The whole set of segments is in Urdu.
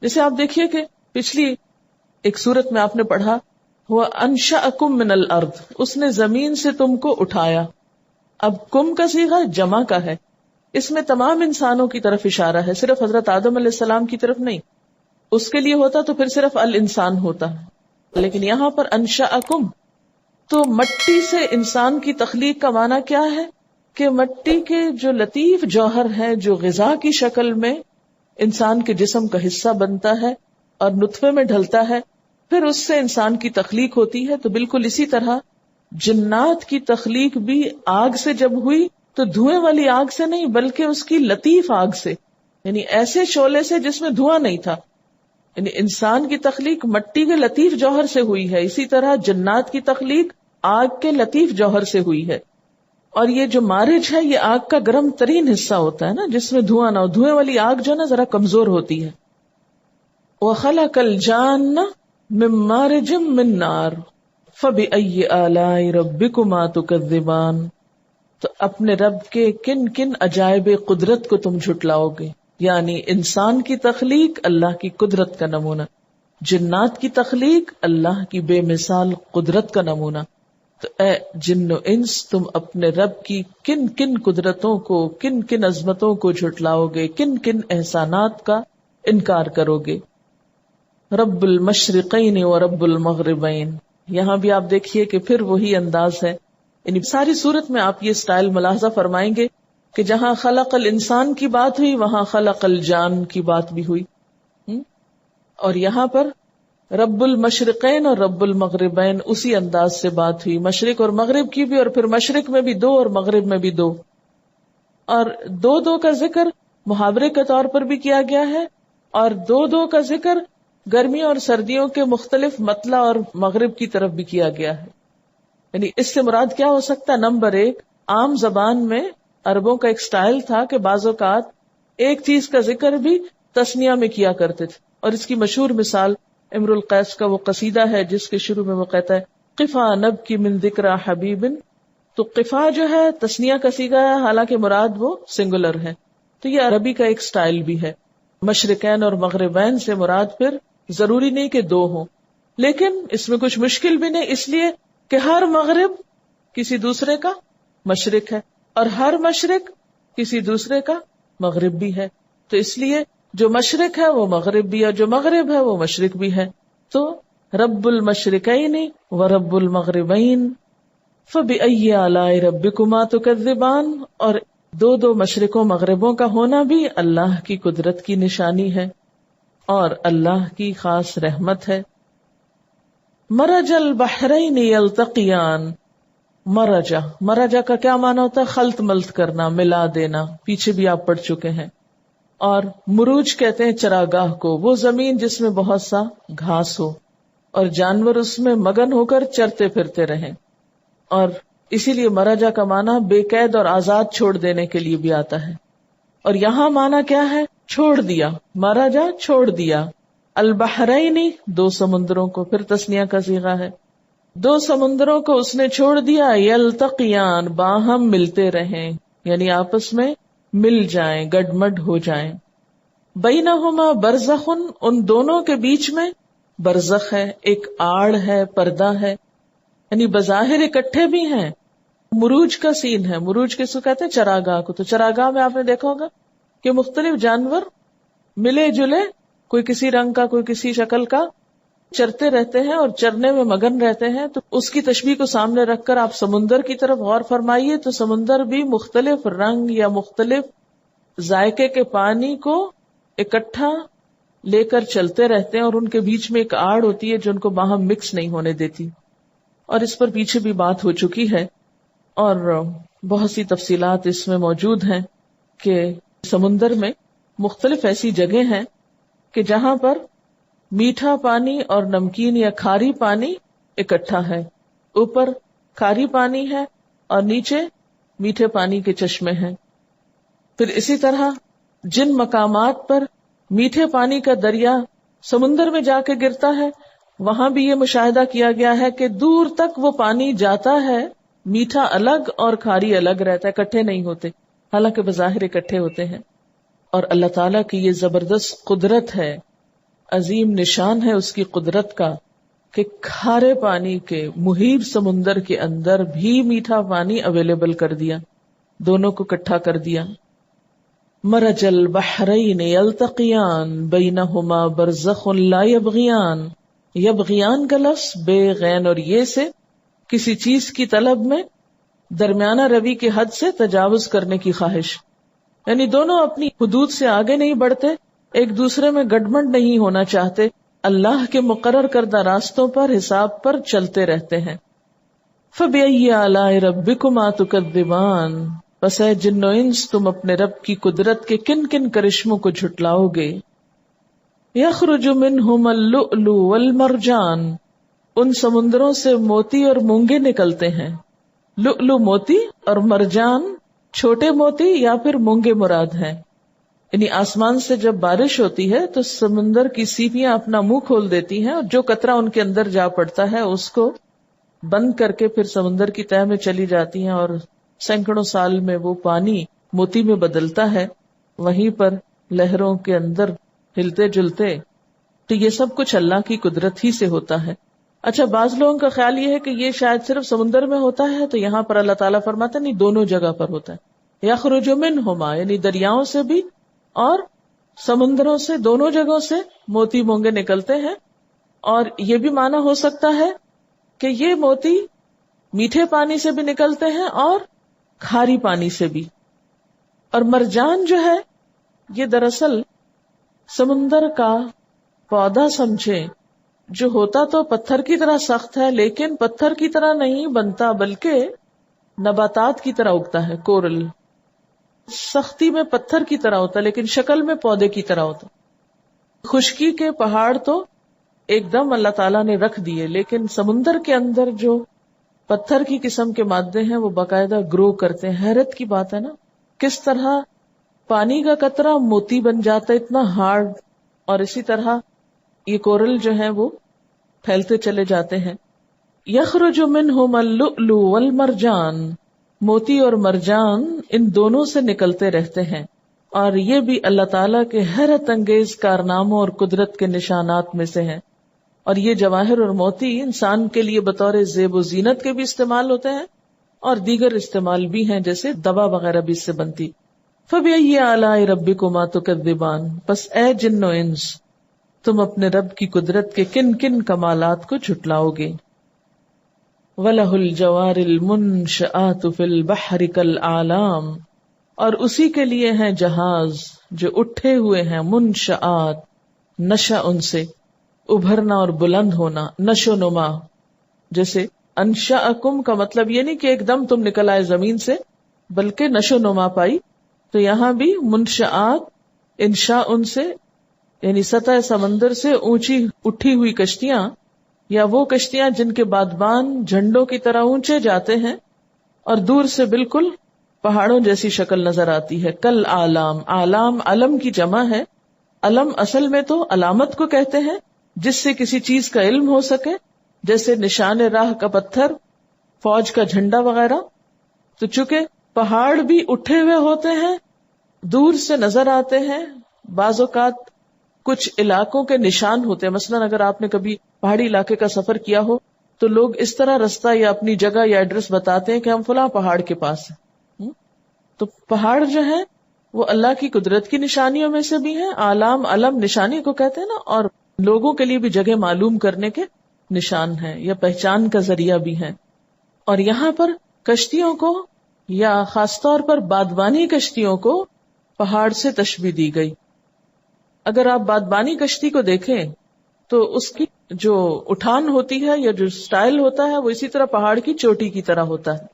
جیسے آپ دیکھیے کہ پچھلی ایک سورت میں آپ نے پڑھا ہوا انشأکم من الارض، اس نے زمین سے تم کو اٹھایا. اب کم کا صیغہ جمع کا ہے، اس میں تمام انسانوں کی طرف اشارہ ہے، صرف حضرت آدم علیہ السلام کی طرف نہیں. اس کے لیے ہوتا تو پھر صرف الانسان ہوتا، لیکن یہاں پر انشأکم. تو مٹی سے انسان کی تخلیق کا معنی کیا ہے کہ مٹی کے جو لطیف جوہر ہے جو غذا کی شکل میں انسان کے جسم کا حصہ بنتا ہے اور نطفے میں ڈھلتا ہے، پھر اس سے انسان کی تخلیق ہوتی ہے. تو بالکل اسی طرح جنات کی تخلیق بھی آگ سے جب ہوئی تو دھوئیں والی آگ سے نہیں بلکہ اس کی لطیف آگ سے، یعنی ایسے شعلے سے جس میں دھواں نہیں تھا. یعنی انسان کی تخلیق مٹی کے لطیف جوہر سے ہوئی ہے، اسی طرح جنات کی تخلیق آگ کے لطیف جوہر سے ہوئی ہے. اور یہ جو مارج ہے یہ آگ کا گرم ترین حصہ ہوتا ہے نا، جس میں دھواں نہ ہو. دھوئیں والی آگ جو ہے نا ذرا کمزور ہوتی ہے. وَخَلَقَ الْجَانَّ مِن مَارِجٍ مِّن نَارٍ فَبِأَيِّ آلَاءِ رَبِّكُمَا تُكَذِّبَانِ. تو اپنے رب کے کن کن عجائب قدرت کو تم جھٹلاؤ گے. یعنی انسان کی تخلیق اللہ کی قدرت کا نمونہ، جنات کی تخلیق اللہ کی بے مثال قدرت کا نمونہ. تو اے جن و انس تم اپنے رب کی کن کن قدرتوں کو، کن کن عظمتوں کو جھٹلاؤ گے، کن کن احسانات کا انکار کرو گے. رب المشرقین و رب المغربین. یہاں بھی آپ دیکھیے کہ پھر وہی انداز ہے. یعنی ساری صورت میں آپ یہ سٹائل ملاحظہ فرمائیں گے کہ جہاں خلق الانسان کی بات ہوئی وہاں خلق الجان کی بات بھی ہوئی. اور یہاں پر رب المشرقین اور رب المغربین اسی انداز سے بات ہوئی، مشرق اور مغرب کی بھی، اور پھر مشرق میں بھی دو اور مغرب میں بھی دو. اور دو دو کا ذکر محاورے کے طور پر بھی کیا گیا ہے، اور دو دو کا ذکر گرمیوں اور سردیوں کے مختلف مطلع اور مغرب کی طرف بھی کیا گیا ہے. یعنی اس سے مراد کیا ہو سکتا ہے؟ نمبر ایک، عام زبان میں عربوں کا ایک سٹائل تھا کہ بعض اوقات ایک چیز کا ذکر بھی تثنیہ میں کیا کرتے تھے. اور اس کی مشہور مثال امر القیس کا وہ قصیدہ ہے جس کے شروع میں وہ کہتا ہے قفا نبکی من ذکر حبیب. تو قفا جو ہے تثنیہ کا صیغہ ہے، حالانکہ مراد وہ سنگولر ہے. تو یہ عربی کا ایک سٹائل بھی ہے. مشرقین اور مغربین سے مراد پھر ضروری نہیں کہ دو ہوں، لیکن اس میں کچھ مشکل بھی نہیں، اس لیے کہ ہر مغرب کسی دوسرے کا مشرق ہے اور ہر مشرق کسی دوسرے کا مغرب بھی ہے. تو اس لیے جو مشرق ہے وہ مغرب بھی ہے، جو مغرب ہے وہ مشرق بھی ہے. تو رب المشرقین و رب المغربین فبأی آلاء ربکما تکذبان. اور دو دو مشرقوں مغربوں کا ہونا بھی اللہ کی قدرت کی نشانی ہے اور اللہ کی خاص رحمت ہے. مرج البحرین یلتقیان. مرجا کا کیا معنی ہوتا ہے؟ خلط ملط کرنا، ملا دینا، پیچھے بھی آپ پڑھ چکے ہیں. اور مروج کہتے ہیں چراگاہ کو، وہ زمین جس میں بہت سا گھاس ہو اور جانور اس میں مگن ہو کر چرتے پھرتے رہیں. اور اسی لیے مرجا کا معنی بے قید اور آزاد چھوڑ دینے کے لیے بھی آتا ہے. اور یہاں معنی کیا ہے؟ چھوڑ دیا. مرجا چھوڑ دیا. البحرینی دو سمندروں کو، پھر تسنیہ کا صیغہ ہے، دو سمندروں کو اس نے چھوڑ دیا. یلتقیان باہم ملتے رہیں، یعنی آپس میں مل جائیں، گڈمڈ ہو جائیں. بینہما برزخ، ان دونوں کے بیچ میں برزخ ہے، ایک آڑ ہے، پردہ ہے. یعنی بظاہر اکٹھے بھی ہیں. مروج کا سین ہے، مروج کس کو کہتے ہیں؟ چراگاہ کو. تو چراگاہ میں آپ نے دیکھا ہوگا کہ مختلف جانور ملے جلے، کوئی کسی رنگ کا، کوئی کسی شکل کا، چرتے رہتے ہیں اور چرنے میں مگن رہتے ہیں. تو اس کی تشبیہ کو سامنے رکھ کر آپ سمندر کی طرف غور فرمائیے تو سمندر بھی مختلف رنگ یا مختلف ذائقے کے پانی کو اکٹھا لے کر چلتے رہتے ہیں، اور ان کے بیچ میں ایک آڑ ہوتی ہے جو ان کو باہم مکس نہیں ہونے دیتی. اور اس پر پیچھے بھی بات ہو چکی ہے اور بہت سی تفصیلات اس میں موجود ہیں کہ سمندر میں مختلف ایسی جگہیں ہیں کہ جہاں پر میٹھا پانی اور نمکین یا کھاری پانی اکٹھا ہے. اوپر کھاری پانی ہے اور نیچے میٹھے پانی کے چشمے ہیں. پھر اسی طرح جن مقامات پر میٹھے پانی کا دریا سمندر میں جا کے گرتا ہے وہاں بھی یہ مشاہدہ کیا گیا ہے کہ دور تک وہ پانی جاتا ہے، میٹھا الگ اور کھاری الگ رہتا ہے، اکٹھے نہیں ہوتے، حالانکہ بظاہر اکٹھے ہوتے ہیں. اور اللہ تعالیٰ کی یہ زبردست قدرت ہے عظیم نشان ہے اس کی قدرت کا کہ کھارے پانی کے محیط سمندر کے اندر بھی میٹھا پانی اویلیبل کر دیا، دونوں کو اکٹھا کر دیا. مرج البحرین یلتقیان بینہما برزخ لا یبغیان. یبغیان کا لفظ بے غین اور یہ سے کسی چیز کی طلب میں درمیانہ روی کی حد سے تجاوز کرنے کی خواہش، یعنی دونوں اپنی حدود سے آگے نہیں بڑھتے، ایک دوسرے میں گڈمنڈ نہیں ہونا چاہتے، اللہ کے مقرر کردہ راستوں پر حساب پر چلتے رہتے ہیں. فَبِأَيِّ آلَاءِ رَبِّكُمَا تُكَذِّبَانِ. پس اے جن و انس تم اپنے رب کی قدرت کے کن کن کرشموں کو جھٹلاؤ گے. یخرج منہما اللؤلؤ والمرجان. ان سمندروں سے موتی اور مونگے نکلتے ہیں. لؤلؤ موتی اور مرجان چھوٹے موتی یا پھر مونگے مراد ہیں. یعنی آسمان سے جب بارش ہوتی ہے تو سمندر کی سیپیاں اپنا منہ کھول دیتی ہیں اور جو قطرہ ان کے اندر جا پڑتا ہے اس کو بند کر کے پھر سمندر کی تہہ میں چلی جاتی ہیں اور سینکڑوں سال میں وہ پانی موتی میں بدلتا ہے، وہیں پر لہروں کے اندر ہلتے جلتے. تو یہ سب کچھ اللہ کی قدرت ہی سے ہوتا ہے. اچھا، بعض لوگوں کا خیال یہ ہے کہ یہ شاید صرف سمندر میں ہوتا ہے، تو یہاں پر اللہ تعالیٰ فرماتا نہیں، دونوں جگہ پر ہوتا ہے. یخرج منہما یعنی دریاؤں سے بھی اور سمندروں سے، دونوں جگہوں سے موتی مونگے نکلتے ہیں. اور یہ بھی معنی ہو سکتا ہے کہ یہ موتی میٹھے پانی سے بھی نکلتے ہیں اور کھاری پانی سے بھی. اور مرجان جو ہے یہ دراصل سمندر کا پودا سمجھے، جو ہوتا تو پتھر کی طرح سخت ہے لیکن پتھر کی طرح نہیں بنتا بلکہ نباتات کی طرح اگتا ہے. کورل سختی میں پتھر کی طرح ہوتا لیکن شکل میں پودے کی طرح ہوتا. خشکی کے پہاڑ تو ایک دم اللہ تعالیٰ نے رکھ دیے، لیکن سمندر کے اندر جو پتھر کی قسم کے مادے ہیں وہ باقاعدہ گرو کرتے ہیں. حیرت کی بات ہے نا، کس طرح پانی کا قطرہ موتی بن جاتا ہے اتنا ہارڈ، اور اسی طرح یہ کورل جو ہیں وہ پھیلتے چلے جاتے ہیں. یخرج منہما اللؤلؤ والمرجان. موتی اور مرجان ان دونوں سے نکلتے رہتے ہیں، اور یہ بھی اللہ تعالیٰ کے حیرت انگیز کارناموں اور قدرت کے نشانات میں سے ہیں. اور یہ جواہر اور موتی انسان کے لیے بطور زیب و زینت کے بھی استعمال ہوتے ہیں اور دیگر استعمال بھی ہیں، جیسے دوا وغیرہ بھی اس سے بنتی. فَبِأَيِّ آلَاءِ رَبِّكُمَا تُكَذِّبَانِ. بس اے جن و انس تم اپنے رب کی قدرت کے کن کن کمالات کو جھٹلاؤ گے. وَلَهُ الْجَوَارِ الْمُنشَآتُ فِي الْبَحْرِ كَالْأَعْلَامِ. اور اسی کے لیے ہیں جہاز جو اٹھے ہوئے ہیں، منشآت نشا ان سے ابھرنا اور بلند ہونا، نشو نما. جیسے انشأکم کا مطلب یہ نہیں کہ ایک دم تم نکل آئے زمین سے، بلکہ نشو نما پائی. تو یہاں بھی منشآت انشاء ان سے یعنی سطح سمندر سے اونچی اٹھی ہوئی کشتیاں، یا وہ کشتیاں جن کے بادبان جھنڈوں کی طرح اونچے جاتے ہیں اور دور سے بالکل پہاڑوں جیسی شکل نظر آتی ہے. کل آلام، آلام علم کی جمع ہے. علم اصل میں تو علامت کو کہتے ہیں جس سے کسی چیز کا علم ہو سکے، جیسے نشان راہ کا پتھر، فوج کا جھنڈا وغیرہ. تو چونکہ پہاڑ بھی اٹھے ہوئے ہوتے ہیں، دور سے نظر آتے ہیں، بعض اوقات کچھ علاقوں کے نشان ہوتے ہیں. مثلا اگر آپ نے کبھی پہاڑی علاقے کا سفر کیا ہو تو لوگ اس طرح رستہ یا اپنی جگہ یا ایڈریس بتاتے ہیں کہ ہم فلاں پہاڑ کے پاس ہیں. تو پہاڑ جو ہیں وہ اللہ کی قدرت کی نشانیوں میں سے بھی ہیں. علام علم نشانی کو کہتے ہیں نا، اور لوگوں کے لیے بھی جگہ معلوم کرنے کے نشان ہیں یا پہچان کا ذریعہ بھی ہیں. اور یہاں پر کشتیوں کو یا خاص طور پر بادبانی کشتیوں کو پہاڑ سے تشبیہ دی گئی. اگر آپ بادبانی کشتی کو دیکھیں تو اس کی جو اٹھان ہوتی ہے یا جو سٹائل ہوتا ہے وہ اسی طرح پہاڑ کی چوٹی کی طرح ہوتا ہے.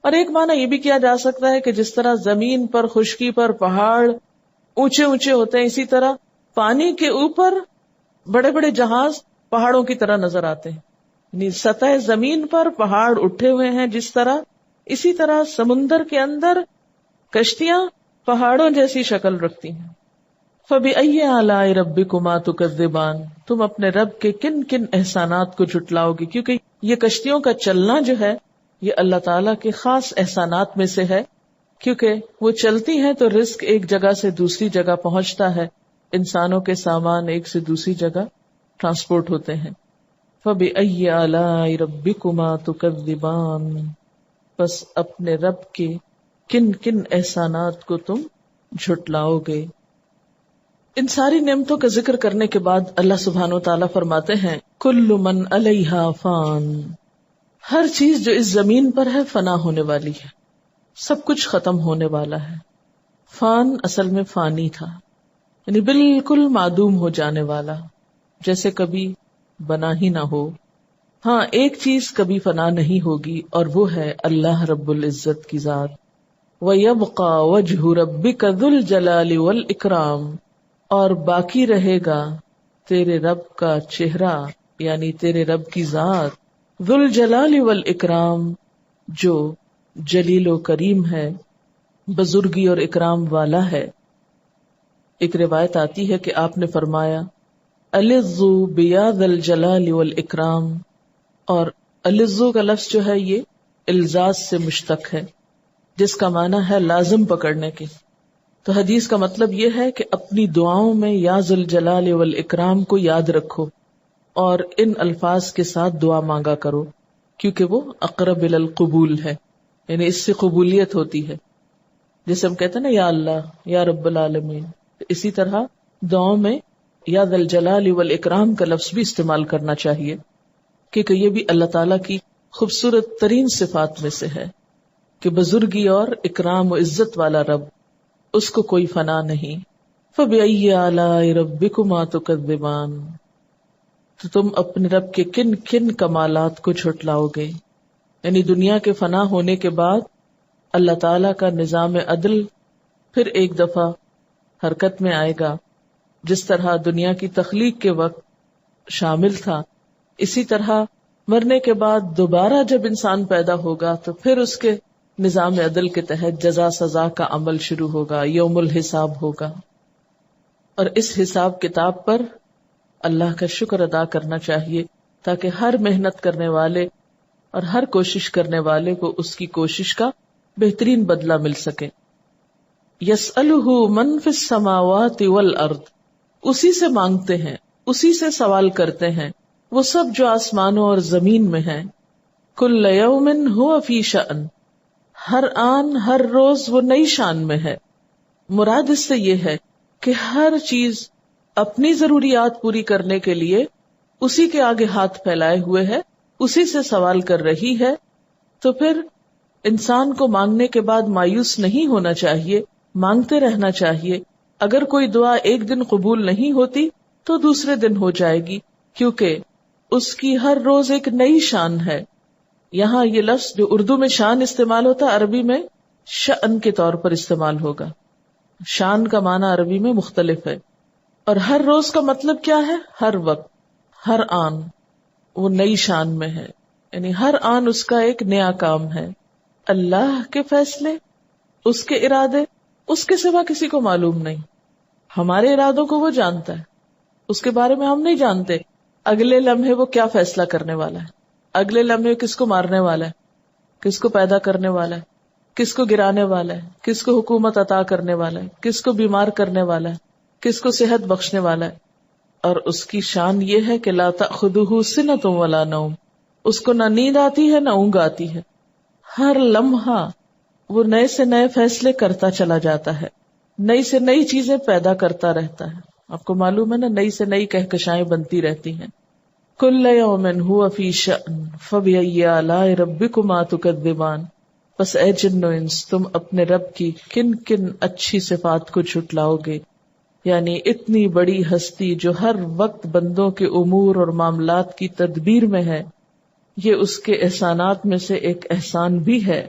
اور ایک معنی یہ بھی کیا جا سکتا ہے کہ جس طرح زمین پر خشکی پر پہاڑ اونچے اونچے ہوتے ہیں، اسی طرح پانی کے اوپر بڑے بڑے جہاز پہاڑوں کی طرح نظر آتے ہیں. یعنی سطح زمین پر پہاڑ اٹھے ہوئے ہیں جس طرح، اسی طرح سمندر کے اندر کشتیاں پہاڑوں جیسی شکل رکھتی ہیں. فَبِأَيِّ آلَاءِ رَبِّكُمَا تُكَذِّبَانِ. تم اپنے رب کے کن کن احسانات کو جھٹلاؤ گے، کیونکہ یہ کشتیوں کا چلنا جو ہے یہ اللہ تعالیٰ کے خاص احسانات میں سے ہے. کیونکہ وہ چلتی ہیں تو رزق ایک جگہ سے دوسری جگہ پہنچتا ہے، انسانوں کے سامان ایک سے دوسری جگہ ٹرانسپورٹ ہوتے ہیں. فَبِأَيِّ آلَاءِ رَبِّكُمَا تُكَذِّبَانِ، بس اپنے رب کے کن کن احسانات کو تم جھٹلاؤ گے. ان ساری نعمتوں کا ذکر کرنے کے بعد اللہ سبحانہ وتعالیٰ فرماتے ہیں کل من علیہا فان، ہر چیز جو اس زمین پر ہے فنا ہونے والی ہے، سب کچھ ختم ہونے والا ہے. فان اصل میں فانی تھا، یعنی بالکل معدوم ہو جانے والا، جیسے کبھی بنا ہی نہ ہو. ہاں ایک چیز کبھی فنا نہیں ہوگی اور وہ ہے اللہ رب العزت کی ذات. وَيَبْقَى وَجْهُ رَبِّكَ ذُو الْجَلَالِ وَالْإِكْرَامِ، اور باقی رہے گا تیرے رب کا چہرہ یعنی تیرے رب کی ذات، ذو الجلال والاکرام، جو جلیل و کریم ہے، بزرگی اور اکرام والا ہے. ایک روایت آتی ہے کہ آپ نے فرمایا الظو بیا ذا الجلال والاکرام، اور الظو کا لفظ جو ہے یہ الزاز سے مشتق ہے جس کا معنی ہے لازم پکڑنے کے. تو حدیث کا مطلب یہ ہے کہ اپنی دعاؤں میں یا ذو الجلال والاکرام کو یاد رکھو اور ان الفاظ کے ساتھ دعا مانگا کرو، کیونکہ وہ اقرب الی القبول ہے، یعنی اس سے قبولیت ہوتی ہے. جیسے ہم کہتے ہیں نا یا اللہ یا رب العالمین، اسی طرح دعاؤں میں یا ذو الجلال والاکرام کا لفظ بھی استعمال کرنا چاہیے، کیونکہ یہ بھی اللہ تعالیٰ کی خوبصورت ترین صفات میں سے ہے کہ بزرگی اور اکرام و عزت والا رب، اس کو کوئی فنا نہیں. فَبِأَيِّ آلَاءِ رَبِّكُمَا تُكَذِّبَانِ، تو تم اپنے رب کے کن کن کمالات کو جھٹلاؤ گے. یعنی دنیا کے فنا ہونے کے بعد اللہ تعالی کا نظام عدل پھر ایک دفعہ حرکت میں آئے گا. جس طرح دنیا کی تخلیق کے وقت شامل تھا، اسی طرح مرنے کے بعد دوبارہ جب انسان پیدا ہوگا تو پھر اس کے نظام عدل کے تحت جزا سزا کا عمل شروع ہوگا، یوم الحساب ہوگا. اور اس حساب کتاب پر اللہ کا شکر ادا کرنا چاہیے تاکہ ہر محنت کرنے والے اور ہر کوشش کرنے والے کو اس کی کوشش کا بہترین بدلہ مل سکے. یسألہ من فی السماوات والارض، اسی سے مانگتے ہیں، اسی سے سوال کرتے ہیں وہ سب جو آسمانوں اور زمین میں ہیں. کل یوم ہوا فی شأن، ہر آن ہر روز وہ نئی شان میں ہے. مراد اس سے یہ ہے کہ ہر چیز اپنی ضروریات پوری کرنے کے لیے اسی کے آگے ہاتھ پھیلائے ہوئے ہے، اسی سے سوال کر رہی ہے. تو پھر انسان کو مانگنے کے بعد مایوس نہیں ہونا چاہیے، مانگتے رہنا چاہیے. اگر کوئی دعا ایک دن قبول نہیں ہوتی تو دوسرے دن ہو جائے گی، کیونکہ اس کی ہر روز ایک نئی شان ہے. یہاں یہ لفظ جو اردو میں شان استعمال ہوتا ہے، عربی میں شأن کے طور پر استعمال ہوگا. شان کا معنی عربی میں مختلف ہے، اور ہر روز کا مطلب کیا ہے؟ ہر وقت، ہر آن وہ نئی شان میں ہے، یعنی ہر آن اس کا ایک نیا کام ہے. اللہ کے فیصلے، اس کے ارادے، اس کے سوا کسی کو معلوم نہیں. ہمارے ارادوں کو وہ جانتا ہے، اس کے بارے میں ہم نہیں جانتے اگلے لمحے وہ کیا فیصلہ کرنے والا ہے، اگلے لمحے کس کو مارنے والا ہے، کس کو پیدا کرنے والا ہے، کس کو گرانے والا ہے، کس کو حکومت عطا کرنے والا ہے، کس کو بیمار کرنے والا ہے، کس کو صحت بخشنے والا ہے. اور اس کی شان یہ ہے کہ لا تأخذہ سنۃ ولا نوم، اس کو نہ نیند آتی ہے نہ اونگ آتی ہے. ہر لمحہ وہ نئے سے نئے فیصلے کرتا چلا جاتا ہے، نئی سے نئی چیزیں پیدا کرتا رہتا ہے. آپ کو معلوم ہے نا، نئی سے نئی کہکشائیں بنتی رہتی ہیں. کل یوم ہوا فی شأن فبأی آلاء ربکما تکذبان، بس اے جن و انس تم اپنے رب کی کن کن اچھی صفات کو جھٹلاؤ گے. یعنی اتنی بڑی ہستی جو ہر وقت بندوں کے امور اور معاملات کی تدبیر میں ہے، یہ اس کے احسانات میں سے ایک احسان بھی ہے